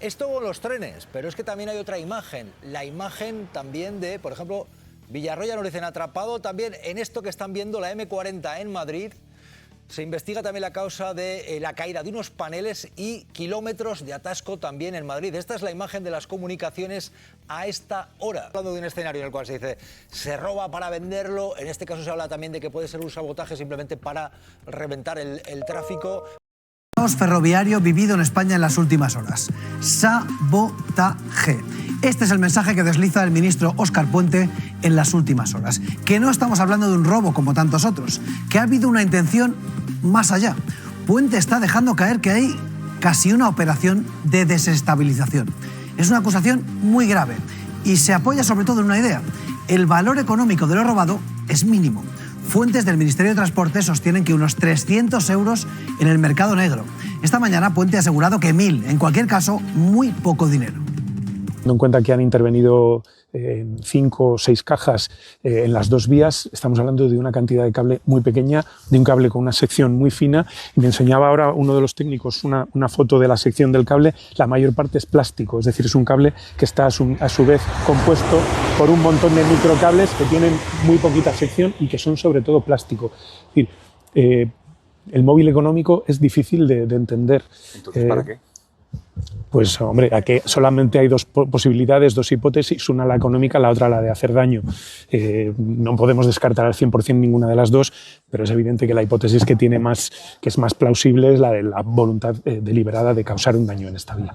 Esto con los trenes, pero es que también hay otra imagen. La imagen también de, por ejemplo, Villarroya nos dicen atrapado también en esto que están viendo, la M40 en Madrid. Se investiga también la causa de la caída de unos paneles y kilómetros de atasco también en Madrid. Esta es la imagen de las comunicaciones a esta hora. Hablando de un escenario en el cual se dice se roba para venderlo, en este caso se habla también de que puede ser un sabotaje simplemente para reventar el tráfico. Ferroviario vivido en España en las últimas horas. Sabotaje. Este es el mensaje que desliza el ministro Óscar Puente en las últimas horas. Que no estamos hablando de un robo como tantos otros, que ha habido una intención más allá. Puente está dejando caer que hay casi una operación de desestabilización. Es una acusación muy grave y se apoya sobre todo en una idea. El valor económico de lo robado es mínimo. Fuentes del Ministerio de Transporte sostienen que unos 300 euros en el mercado negro. Esta mañana Puente ha asegurado que 1.000, en cualquier caso, muy poco dinero. Teniendo en cuenta que han intervenido 5 o 6 cajas en las 2 vías, estamos hablando de una cantidad de cable muy pequeña, de un cable con una sección muy fina. Y me enseñaba ahora uno de los técnicos una foto de la sección del cable. La mayor parte es plástico, es decir, es un cable que está a su vez compuesto por un montón de microcables que tienen muy poquita sección y que son sobre todo plástico. Es decir, el móvil económico es difícil de entender. Entonces, ¿para qué? Pues hombre, aquí solamente hay 2 posibilidades, 2 hipótesis, una la económica, la otra la de hacer daño. No podemos descartar al 100% ninguna de las 2, pero es evidente que la hipótesis que es más plausible es la de la voluntad deliberada de causar un daño en esta vía.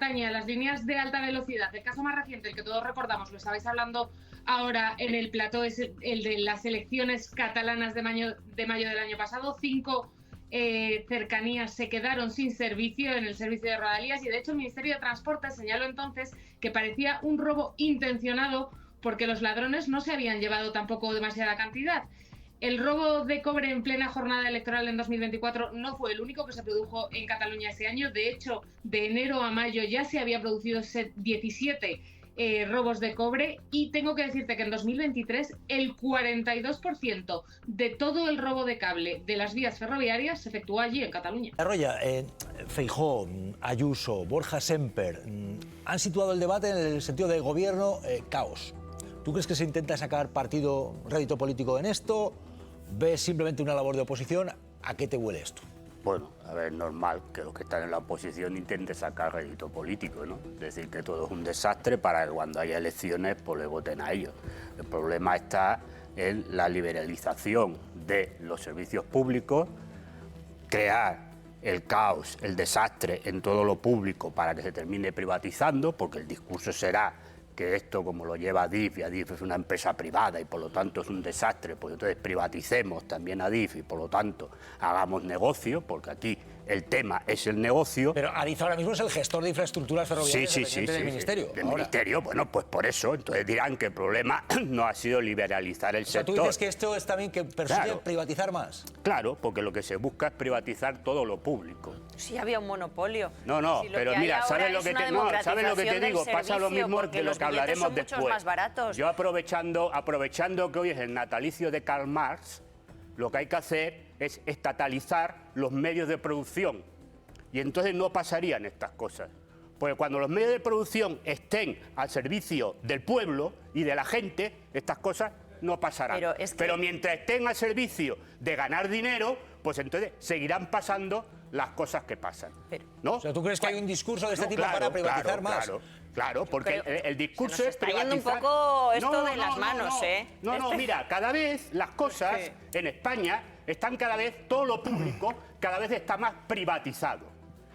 Las líneas de alta velocidad, el caso más reciente, el que todos recordamos, lo estabais hablando ahora en el plató, es el de las elecciones catalanas de mayo del año pasado. 5 cercanías se quedaron sin servicio en el servicio de Rodalías y de hecho el Ministerio de Transporte señaló entonces que parecía un robo intencionado porque los ladrones no se habían llevado tampoco demasiada cantidad. El robo de cobre en plena jornada electoral en 2024 no fue el único que se produjo en Cataluña ese año. De hecho, de enero a mayo ya se había producido 17 robos de cobre y tengo que decirte que en 2023 el 42% de todo el robo de cable de las vías ferroviarias se efectuó allí en Cataluña. Arroya, Feijóo, Ayuso, Borja Semper han situado el debate en el sentido de gobierno caos. ¿Tú crees que se intenta sacar partido, rédito político en esto? ¿Ves simplemente una labor de oposición? ¿A qué te huele esto? Bueno, a ver, es normal que los que están en la oposición intenten sacar rédito político, ¿no? Decir que todo es un desastre para que cuando haya elecciones pues le voten a ellos. El problema está en la liberalización de los servicios públicos, crear el caos, el desastre en todo lo público para que se termine privatizando, porque el discurso será que esto, como lo lleva Adif, y Adif es una empresa privada y por lo tanto es un desastre, pues entonces privaticemos también Adif y por lo tanto hagamos negocio, porque aquí el tema es el negocio. Pero Adif ahora mismo es el gestor de infraestructuras ferroviarias del Ministerio. Del Ministerio, bueno, pues por eso, entonces dirán que el problema no ha sido liberalizar el sector. ¿Tú dices que esto es también que persigue privatizar más? Claro, porque lo que se busca es privatizar todo lo público. Sí había un monopolio. No, si pero mira, ¿sabes lo que te digo? Pasa lo mismo de lo que hablaremos después. Yo aprovechando que hoy es el natalicio de Karl Marx, lo que hay que hacer es estatalizar los medios de producción y entonces no pasarían estas cosas. Porque cuando los medios de producción estén al servicio del pueblo y de la gente, estas cosas no pasarán. Pero mientras estén al servicio de ganar dinero, pues entonces seguirán pasando las cosas que pasan, ¿no? O sea, ¿tú crees que hay un discurso de este tipo para privatizar más? Claro, porque el discurso se es está privatizar. yendo un poco esto de las manos, ¿eh? No, mira, cada vez las cosas en España están cada vez, todo lo público cada vez está más privatizado.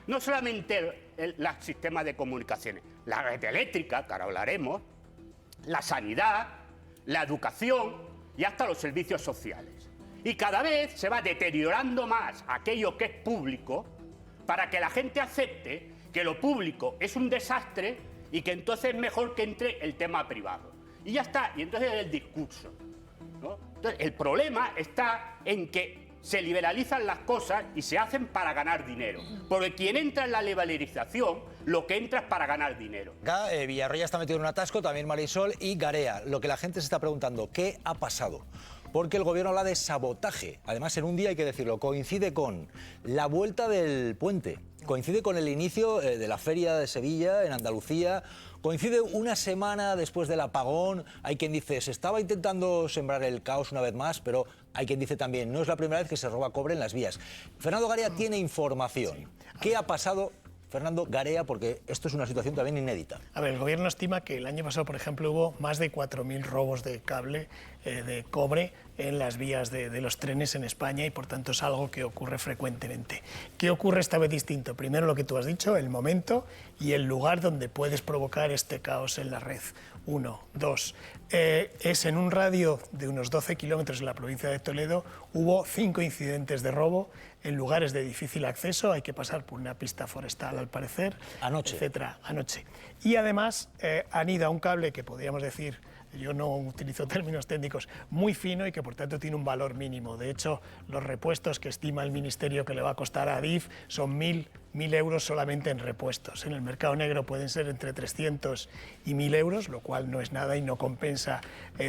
No solamente el sistema de comunicaciones, la red eléctrica, que ahora hablaremos, la sanidad, la educación y hasta los servicios sociales. Y cada vez se va deteriorando más aquello que es público para que la gente acepte que lo público es un desastre y que entonces es mejor que entre el tema privado. Y ya está, y entonces es el discurso, ¿no? Entonces, el problema está en que se liberalizan las cosas y se hacen para ganar dinero. Porque quien entra en la liberalización, lo que entra es para ganar dinero. Acá Villarroya está metido en un atasco, también Marisol y Garea. Lo que la gente se está preguntando, ¿qué ha pasado? porque el gobierno habla de sabotaje. Además, en un día, hay que decirlo, coincide con la vuelta del puente, coincide con el inicio de la Feria de Sevilla, en Andalucía, coincide una semana después del apagón. Hay quien dice, se estaba intentando sembrar el caos una vez más, pero hay quien dice también, no es la primera vez que se roba cobre en las vías. Fernando Garea tiene información. ¿Qué ha pasado? Fernando Garea, porque esto es una situación también inédita. A ver, el gobierno estima que el año pasado, por ejemplo, hubo más de 4.000 robos de cable de cobre en las vías de los trenes en España y, por tanto, es algo que ocurre frecuentemente. ¿Qué ocurre esta vez distinto? Primero, lo que tú has dicho, el momento y el lugar donde puedes provocar este caos en la red. 1, 2. Es en un radio de unos 12 kilómetros en la provincia de Toledo, hubo 5 incidentes de robo en lugares de difícil acceso, hay que pasar por una pista forestal al parecer, anoche, etcétera, anoche. Y además han ido a un cable que podríamos decir, yo no utilizo términos técnicos, muy fino y que por tanto tiene un valor mínimo. De hecho, los repuestos que estima el Ministerio que le va a costar a Adif son 1.000 euros solamente en repuestos. En el mercado negro pueden ser entre 300 y 1.000 euros, lo cual no es nada y no compensa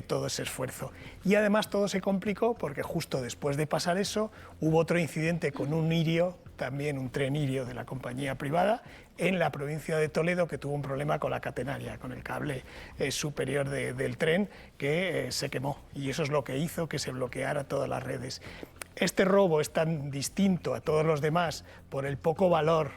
todo ese esfuerzo. Y además todo se complicó porque justo después de pasar eso hubo otro incidente con un Irio, también un tren Irio de la compañía privada, en la provincia de Toledo, que tuvo un problema con la catenaria, con el cable superior del tren, que se quemó. Y eso es lo que hizo que se bloqueara todas las redes. Este robo es tan distinto a todos los demás por el poco valor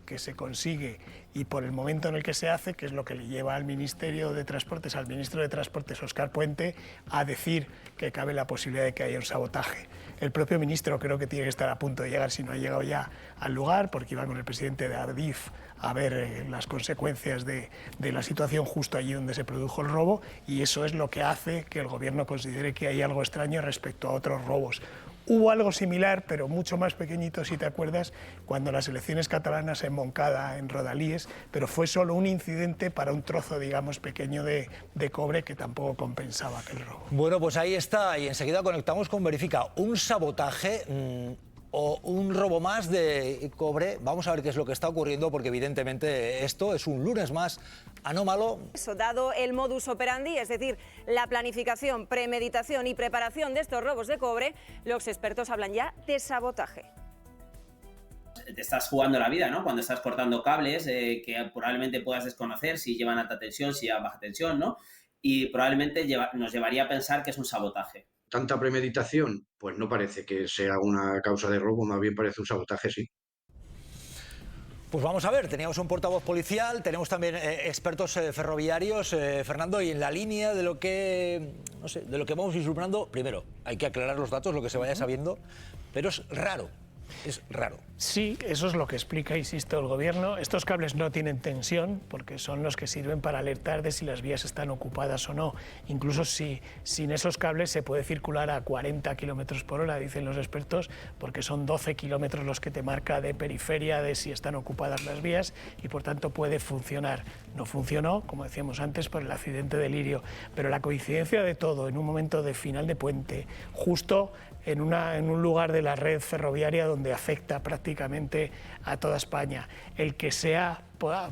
que se consigue y por el momento en el que se hace, que es lo que le lleva al Ministerio de Transportes, al ministro de Transportes, Óscar Puente, a decir que cabe la posibilidad de que haya un sabotaje. El propio ministro creo que tiene que estar a punto de llegar, si no ha llegado ya al lugar, porque iba con el presidente de Adif a ver las consecuencias de la situación justo allí donde se produjo el robo, y eso es lo que hace que el gobierno considere que hay algo extraño respecto a otros robos. Hubo algo similar, pero mucho más pequeñito, si te acuerdas, cuando las elecciones catalanas en Moncada, en Rodalíes, pero fue solo un incidente para un trozo, digamos, pequeño de cobre que tampoco compensaba aquel robo. Bueno, pues ahí está, y enseguida conectamos con Verifica. Un sabotaje o un robo más de cobre. Vamos a ver qué es lo que está ocurriendo, porque evidentemente esto es un lunes más anómalo. Dado el modus operandi, es decir, la planificación, premeditación y preparación de estos robos de cobre, los expertos hablan ya de sabotaje. Te estás jugando la vida, ¿no? Cuando estás cortando cables que probablemente puedas desconocer si llevan alta tensión, si llevan baja tensión, ¿no? Y probablemente nos llevaría a pensar que es un sabotaje. ¿Tanta premeditación? Pues no parece que sea una causa de robo, más bien parece un sabotaje, sí. Pues vamos a ver, teníamos un portavoz policial, tenemos también expertos ferroviarios, Fernando, y en la línea de lo que, no sé, de lo que vamos vislumbrando, primero, hay que aclarar los datos, lo que se vaya sabiendo, pero es raro. Es raro. Sí, eso es lo que explica, insisto, el gobierno. Estos cables no tienen tensión porque son los que sirven para alertar de si las vías están ocupadas o no. Incluso si sin esos cables se puede circular a 40 kilómetros por hora, dicen los expertos, porque son 12 kilómetros los que te marca de periferia de si están ocupadas las vías y por tanto puede funcionar. No funcionó, como decíamos antes, por el accidente del Irio, pero la coincidencia de todo en un momento de final de puente, justo en un lugar de la red ferroviaria donde afecta prácticamente a toda España. El que sea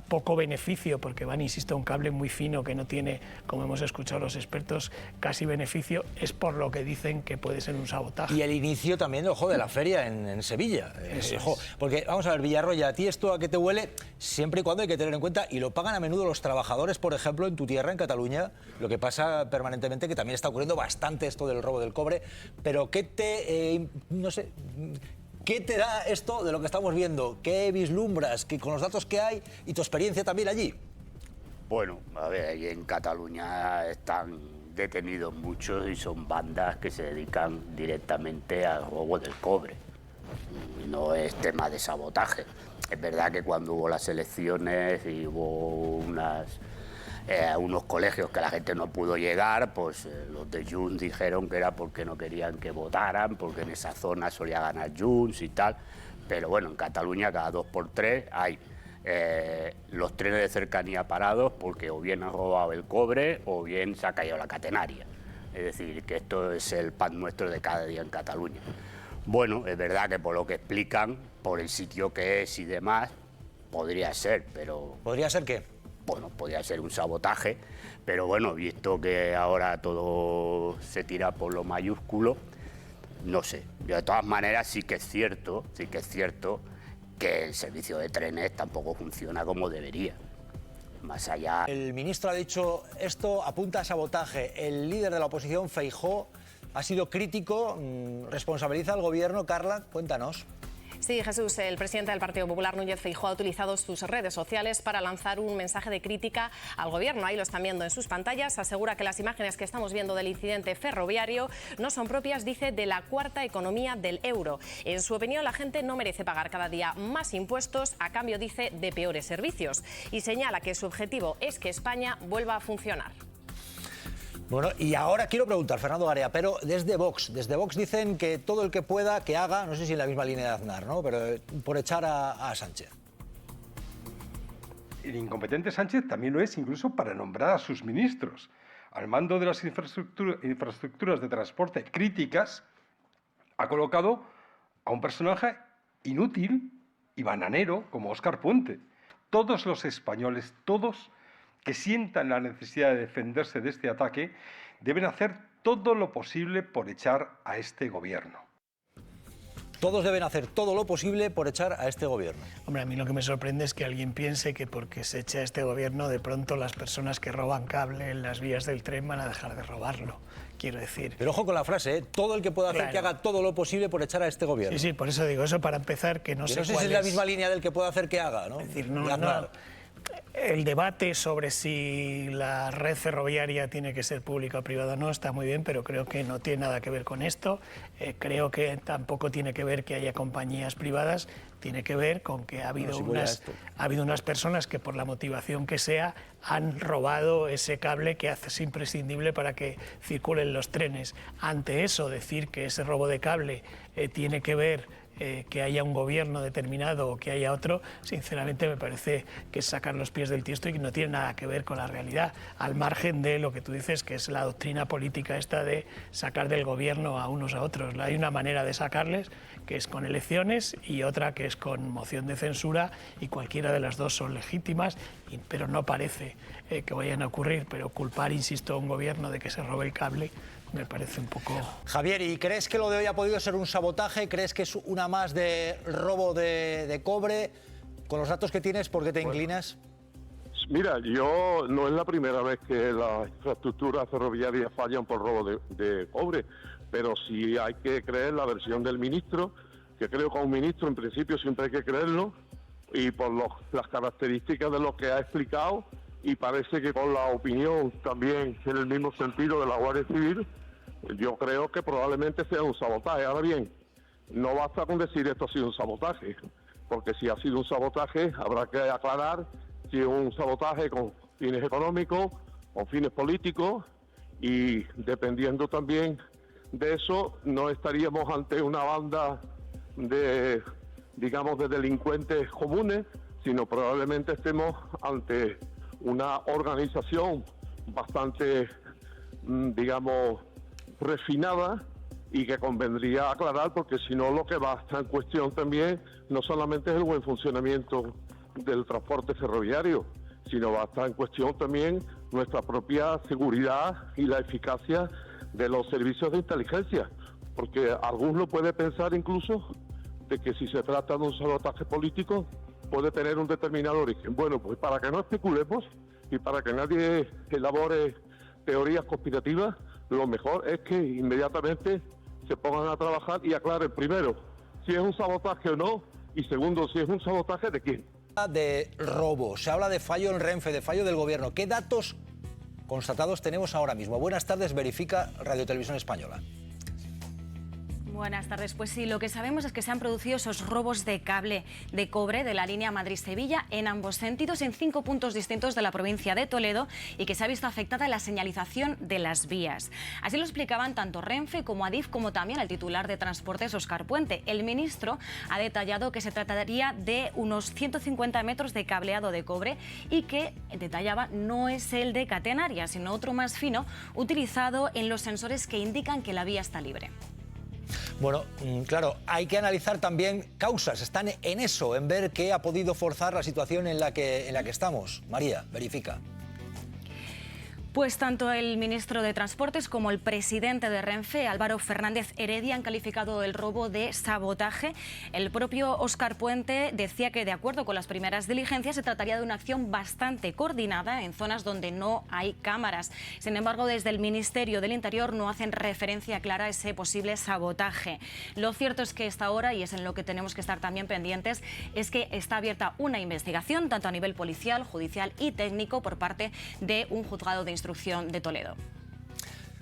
poco beneficio, porque van, insisto, un cable muy fino que no tiene, como hemos escuchado los expertos, casi beneficio, es por lo que dicen que puede ser un sabotaje. Y el inicio también, ojo, de la feria en Sevilla. Ojo, porque, vamos a ver, Villarroya, ¿a ti esto a qué te huele? Siempre y cuando hay que tener en cuenta, y lo pagan a menudo los trabajadores, por ejemplo, en tu tierra, en Cataluña, lo que pasa permanentemente, que también está ocurriendo bastante esto del robo del cobre, pero ¿qué te, no sé... ¿Qué te da esto de lo que estamos viendo? ¿Qué vislumbras con los datos que hay y tu experiencia también allí? Bueno, a ver, ahí en Cataluña están detenidos muchos y son bandas que se dedican directamente al robo del cobre. No es tema de sabotaje. Es verdad que cuando hubo las elecciones y hubo unos colegios que la gente no pudo llegar, pues los de Junts dijeron que era porque no querían que votaran, porque en esa zona solía ganar Junts y tal. Pero bueno, en Cataluña cada 2x3 hay los trenes de cercanía parados porque o bien han robado el cobre o bien se ha caído la catenaria. Es decir, que esto es el pan nuestro de cada día en Cataluña. Bueno, es verdad que por lo que explican, por el sitio que es y demás, podría ser, pero... ¿Podría ser qué? bueno, podía ser un sabotaje, pero bueno, visto que ahora todo se tira por lo mayúsculo, no sé. De todas maneras sí que es cierto que el servicio de trenes tampoco funciona como debería. Más allá... El ministro ha dicho esto, apunta a sabotaje. El líder de la oposición, Feijóo, ha sido crítico, responsabiliza al gobierno. Carla, cuéntanos. Sí, Jesús, el presidente del Partido Popular, Núñez Feijóo, ha utilizado sus redes sociales para lanzar un mensaje de crítica al gobierno. Ahí lo están viendo en sus pantallas. Asegura que las imágenes que estamos viendo del incidente ferroviario no son propias, dice, de la cuarta economía del euro. En su opinión, la gente no merece pagar cada día más impuestos a cambio, dice, de peores servicios. Y señala que su objetivo es que España vuelva a funcionar. Bueno, y ahora quiero preguntar, Fernando Garea, pero desde Vox dicen que todo el que pueda, que haga, no sé si en la misma línea de Aznar, ¿no?, pero por echar a Sánchez. El incompetente Sánchez también lo es incluso para nombrar a sus ministros. Al mando de las infraestructuras de transporte críticas, ha colocado a un personaje inútil y bananero como Óscar Puente. Todos los españoles, todos que sientan la necesidad de defenderse de este ataque, deben hacer todo lo posible por echar a este gobierno. Todos deben hacer todo lo posible por echar a este gobierno. Hombre, a mí lo que me sorprende es que alguien piense que porque se echa a este gobierno, de pronto las personas que roban cable en las vías del tren van a dejar de robarlo. Quiero decir... Pero ojo con la frase, ¿eh? Todo el que pueda hacer, que haga todo lo posible por echar a este gobierno. Sí, por eso digo eso, para empezar, que no sé cuál es... No sé si es la misma línea del que pueda hacer, que haga, ¿no? Es decir, no. El debate sobre si la red ferroviaria tiene que ser pública o privada no está muy bien, pero creo que no tiene nada que ver con esto. Creo que tampoco tiene que ver que haya compañías privadas, tiene que ver con que ha habido unas personas que, por la motivación que sea, han robado ese cable que es imprescindible para que circulen los trenes. Ante eso, decir que ese robo de cable tiene que ver que haya un gobierno determinado o que haya otro, sinceramente me parece que es sacar los pies del tiesto y que no tiene nada que ver con la realidad, al margen de lo que tú dices, que es la doctrina política esta de sacar del gobierno a unos a otros. Hay una manera de sacarles, que es con elecciones, y otra que es con moción de censura, y cualquiera de las dos son legítimas, pero no parece que vayan a ocurrir. Pero culpar, insisto, a un gobierno de que se robe el cable me parece un poco... Javier, ¿y crees que lo de hoy ha podido ser un sabotaje? ¿Crees que es una más de robo de cobre? Con los datos que tienes, ¿por qué te inclinas? Mira, yo no es la primera vez que las infraestructuras ferroviarias fallan por robo de cobre, pero sí hay que creer la versión del ministro, que creo que a un ministro en principio siempre hay que creerlo, y por las características de lo que ha explicado, y parece que con la opinión también en el mismo sentido de la Guardia Civil, yo creo que probablemente sea un sabotaje. Ahora bien, no basta con decir esto ha sido un sabotaje, porque si ha sido un sabotaje habrá que aclarar si es un sabotaje con fines económicos o fines políticos, y dependiendo también de eso no estaríamos ante una banda de, digamos, de delincuentes comunes, sino probablemente estemos ante una organización bastante, digamos, refinada, y que convendría aclarar, porque si no lo que va a estar en cuestión también no solamente es el buen funcionamiento del transporte ferroviario, sino va a estar en cuestión también nuestra propia seguridad y la eficacia de los servicios de inteligencia, porque alguno puede pensar incluso de que si se trata de un sabotaje político puede tener un determinado origen. Bueno, pues para que no especulemos y para que nadie elabore teorías conspirativas, lo mejor es que inmediatamente se pongan a trabajar y aclaren, primero, si es un sabotaje o no, y segundo, si es un sabotaje, ¿de quién? De robo, se habla de fallo en Renfe, de fallo del gobierno. ¿Qué datos constatados tenemos ahora mismo? Buenas tardes, verifica Radio Televisión Española. Buenas tardes. Pues sí, lo que sabemos es que se han producido esos robos de cable de cobre de la línea Madrid-Sevilla en ambos sentidos, en 5 puntos distintos de la provincia de Toledo, y que se ha visto afectada la señalización de las vías. Así lo explicaban tanto Renfe como Adif, como también el titular de Transportes, Óscar Puente. El ministro ha detallado que se trataría de unos 150 metros de cableado de cobre, y que, detallaba, no es el de catenaria, sino otro más fino, utilizado en los sensores que indican que la vía está libre. Bueno, claro, hay que analizar también causas. Están en eso, en ver qué ha podido forzar la situación en la que estamos. María, verifica. Pues tanto el ministro de Transportes como el presidente de Renfe, Álvaro Fernández Heredia, han calificado el robo de sabotaje. El propio Óscar Puente decía que, de acuerdo con las primeras diligencias, se trataría de una acción bastante coordinada en zonas donde no hay cámaras. Sin embargo, desde el Ministerio del Interior no hacen referencia clara a ese posible sabotaje. Lo cierto es que esta hora, y es en lo que tenemos que estar también pendientes, es que está abierta una investigación, tanto a nivel policial, judicial y técnico, por parte de un juzgado de instrucción de Toledo.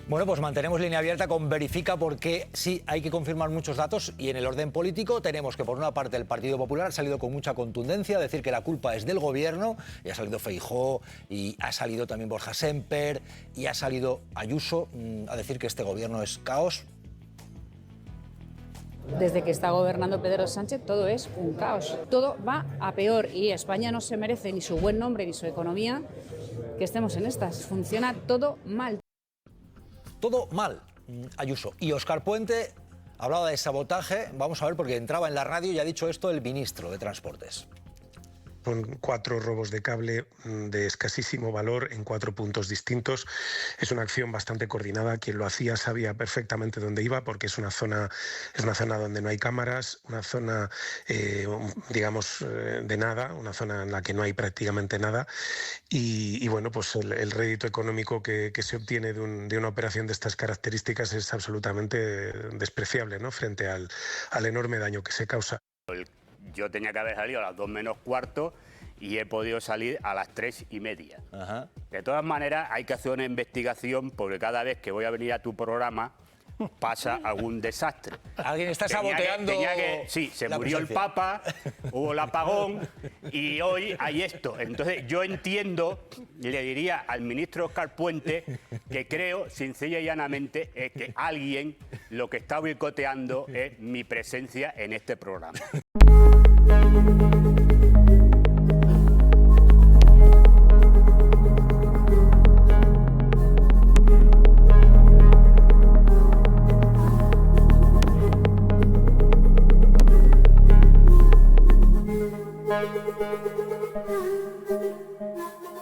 Bueno, pues mantenemos línea abierta con Verifica, porque sí, hay que confirmar muchos datos, y en el orden político tenemos que, por una parte, el Partido Popular ha salido con mucha contundencia a decir que la culpa es del gobierno, y ha salido Feijóo, y ha salido también Borja Sémper, y ha salido Ayuso a decir que este gobierno es caos. Desde que está gobernando Pedro Sánchez todo es un caos. Todo va a peor y España no se merece ni su buen nombre ni su economía que estemos en estas. Funciona todo mal. Todo mal, Ayuso. Y Óscar Puente hablaba de sabotaje. Vamos a ver, porque entraba en la radio y ha dicho esto el ministro de Transportes. Son 4 robos de cable de escasísimo valor en 4 puntos distintos. Es una acción bastante coordinada. Quien lo hacía sabía perfectamente dónde iba, porque es una zona donde no hay cámaras, una zona, digamos, de nada, una zona en la que no hay prácticamente nada. Y bueno, pues el rédito económico que se obtiene de una operación de estas características es absolutamente despreciable, ¿no?, frente al enorme daño que se causa. Yo tenía que haber salido a las 2 menos cuarto y he podido salir a las 3:30. Ajá. De todas maneras, hay que hacer una investigación, porque cada vez que voy a venir a tu programa pasa algún desastre. Alguien está saboteando. Sí, se la murió presencia. el Papa, hubo el apagón y hoy hay esto. Entonces yo entiendo, y le diría al ministro Óscar Puente, que creo, sencilla y llanamente, que alguien lo que está boicoteando es mi presencia en este programa. Thank you.